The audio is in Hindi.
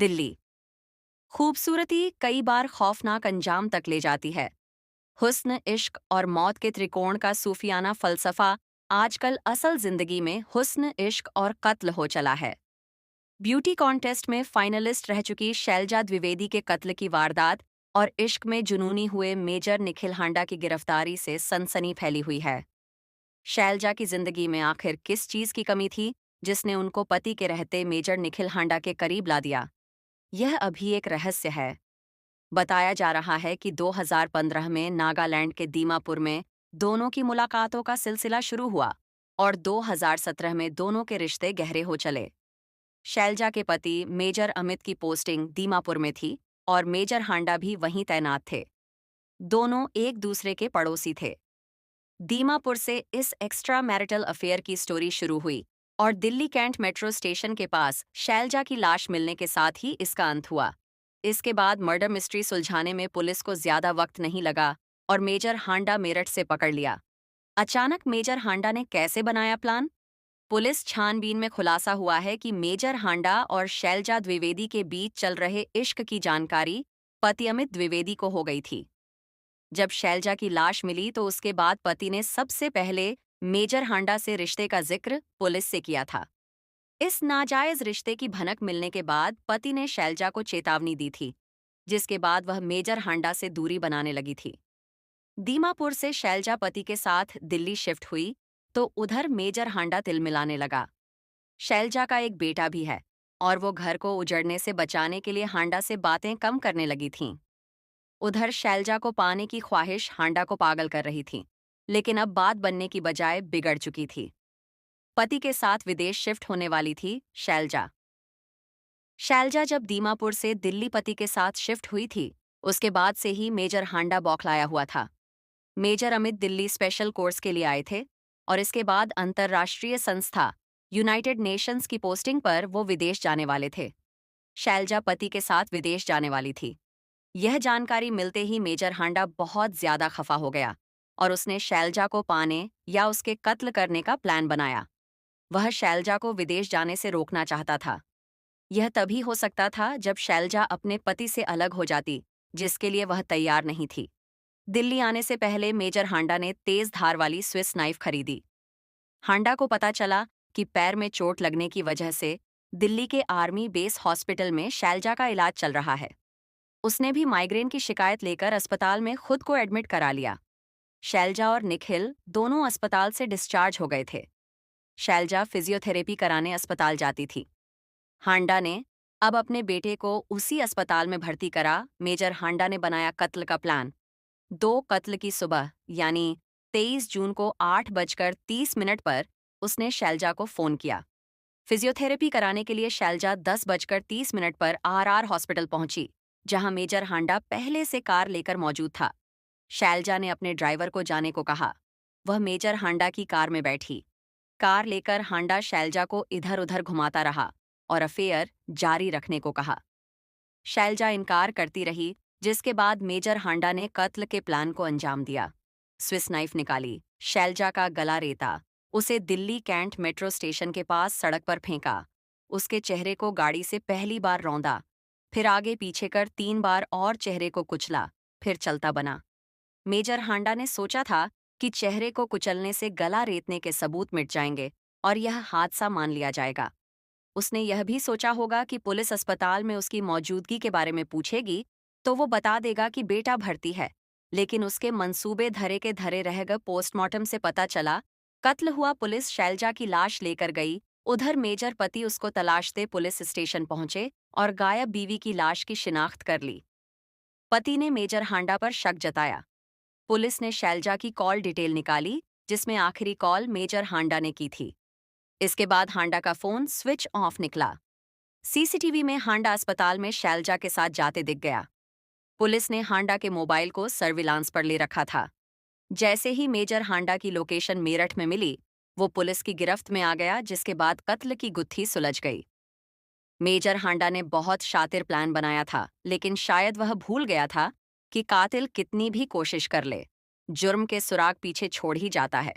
दिल्ली। खूबसूरती कई बार खौफनाक अंजाम तक ले जाती है। हुस्न, इश्क और मौत के त्रिकोण का सूफियाना फलसफा आजकल असल जिंदगी में हुस्न, इश्क और कत्ल हो चला है। ब्यूटी कॉन्टेस्ट में फाइनलिस्ट रह चुकी शैलजा द्विवेदी के कत्ल की वारदात और इश्क में जुनूनी हुए मेजर निखिल हांडा की गिरफ्तारी से सनसनी फैली हुई है। शैलजा की जिंदगी में आखिर किस चीज की कमी थी जिसने उनको पति के रहते मेजर निखिल हांडा के करीब ला दिया? यह अभी एक रहस्य है। बताया जा रहा है कि 2015 में नागालैंड के दीमापुर में दोनों की मुलाकातों का सिलसिला शुरू हुआ और 2017 में दोनों के रिश्ते गहरे हो चले। शैलजा के पति मेजर अमित की पोस्टिंग दीमापुर में थी और मेजर हांडा भी वहीं तैनात थे। दोनों एक दूसरे के पड़ोसी थे। दीमापुर से इस एक्स्ट्रा मैरिटल अफेयर की स्टोरी शुरू हुई और दिल्ली कैंट मेट्रो स्टेशन के पास शैलजा की लाश मिलने के साथ ही इसका अंत हुआ। इसके बाद मर्डर मिस्ट्री सुलझाने में पुलिस को ज्यादा वक्त नहीं लगा और मेजर हांडा मेरठ से पकड़ लिया। अचानक मेजर हांडा ने कैसे बनाया प्लान? पुलिस छानबीन में खुलासा हुआ है कि मेजर हांडा और शैलजा द्विवेदी के बीच चल रहे इश्क की जानकारी पति अमित द्विवेदी को हो गई थी। जब शैलजा की लाश मिली तो उसके बाद पति ने सबसे पहले मेजर हांडा से रिश्ते का जिक्र पुलिस से किया था। इस नाजायज रिश्ते की भनक मिलने के बाद पति ने शैलजा को चेतावनी दी थी, जिसके बाद वह मेजर हांडा से दूरी बनाने लगी थी। दीमापुर से शैलजा पति के साथ दिल्ली शिफ्ट हुई तो उधर मेजर हांडा तिलमिलाने लगा। शैलजा का एक बेटा भी है और वो घर को उजड़ने से बचाने के लिए हांडा से बातें कम करने लगी थीं। उधर शैलजा को पाने की ख्वाहिश हांडा को पागल कर रही थी, लेकिन अब बात बनने की बजाय बिगड़ चुकी थी। पति के साथ विदेश शिफ्ट होने वाली थी शैलजा। शैलजा जब दीमापुर से दिल्ली पति के साथ शिफ्ट हुई थी, उसके बाद से ही मेजर हांडा बौखलाया हुआ था। Major Amit Delhi special course के लिए आए थे और इसके बाद अंतर्राष्ट्रीय संस्था यूनाइटेड नेशंस की पोस्टिंग पर वो विदेश जाने वाले थे। शैलजा पति के साथ विदेश जाने वाली थी। यह जानकारी मिलते ही मेजर हांडा बहुत ज्यादा खफा हो गया और उसने शैलजा को पाने या उसके कत्ल करने का प्लान बनाया। वह शैलजा को विदेश जाने से रोकना चाहता था। यह तभी हो सकता था जब शैलजा अपने पति से अलग हो जाती, जिसके लिए वह तैयार नहीं थी। दिल्ली आने से पहले मेजर हांडा ने तेज धार वाली स्विस नाइफ खरीदी। हांडा को पता चला कि पैर में चोट लगने की वजह से दिल्ली के आर्मी बेस हॉस्पिटल में शैलजा का इलाज चल रहा है। उसने भी माइग्रेन की शिकायत लेकर अस्पताल में खुद को एडमिट करा लिया। शैलजा और निखिल दोनों अस्पताल से डिस्चार्ज हो गए थे। शैलजा फिजियोथेरेपी कराने अस्पताल जाती थी। हांडा ने अब अपने बेटे को उसी अस्पताल में भर्ती करा। मेजर हांडा ने बनाया कत्ल का प्लान। 2 कत्ल की सुबह यानी 23 जून को 8:30 पर उसने शैलजा को फोन किया। फिजियोथेरेपी कराने के लिए शैलजा 10:30 पर आरआर हॉस्पिटल पहुंची, जहां मेजर हांडा पहले से कार लेकर मौजूद था। शैलजा ने अपने ड्राइवर को जाने को कहा। वह मेजर हांडा की कार में बैठी। कार लेकर हांडा शैलजा को इधर उधर घुमाता रहा और अफेयर जारी रखने को कहा। शैलजा इनकार करती रही, जिसके बाद मेजर हांडा ने कत्ल के प्लान को अंजाम दिया। स्विस नाइफ निकाली, शैलजा का गला रेता, उसे दिल्ली कैंट मेट्रो स्टेशन के पास सड़क पर फेंका। उसके चेहरे को गाड़ी से पहली बार रौंदा, फिर आगे पीछे कर 3 बार और चेहरे को कुचला, फिर चलता बना। मेजर हांडा ने सोचा था कि चेहरे को कुचलने से गला रेतने के सबूत मिट जाएंगे और यह हादसा मान लिया जाएगा। उसने यह भी सोचा होगा कि पुलिस अस्पताल में उसकी मौजूदगी के बारे में पूछेगी तो वो बता देगा कि बेटा भर्ती है। लेकिन उसके मंसूबे धरे के धरे रह गए। पोस्टमार्टम से पता चला कत्ल हुआ। पुलिस शैलजा की लाश लेकर गई। उधर मेजर पति उसको तलाशते पुलिस स्टेशन पहुंचे और गायब बीवी की लाश की शिनाख्त कर ली। पति ने मेजर हांडा पर शक जताया। पुलिस ने शैलजा की कॉल डिटेल निकाली, जिसमें आखिरी कॉल मेजर हांडा ने की थी। इसके बाद हांडा का फोन स्विच ऑफ निकला। सीसीटीवी में हांडा अस्पताल में शैलजा के साथ जाते दिख गया। पुलिस ने हांडा के मोबाइल को सर्विलांस पर ले रखा था। जैसे ही मेजर हांडा की लोकेशन मेरठ में मिली, वो पुलिस की गिरफ्त में आ गया, जिसके बाद कत्ल की गुत्थी सुलझ गई। मेजर हांडा ने बहुत शातिर प्लान बनाया था, लेकिन शायद वह भूल गया था कि कातिल कितनी भी कोशिश कर ले, जुर्म के सुराग पीछे छोड़ ही जाता है।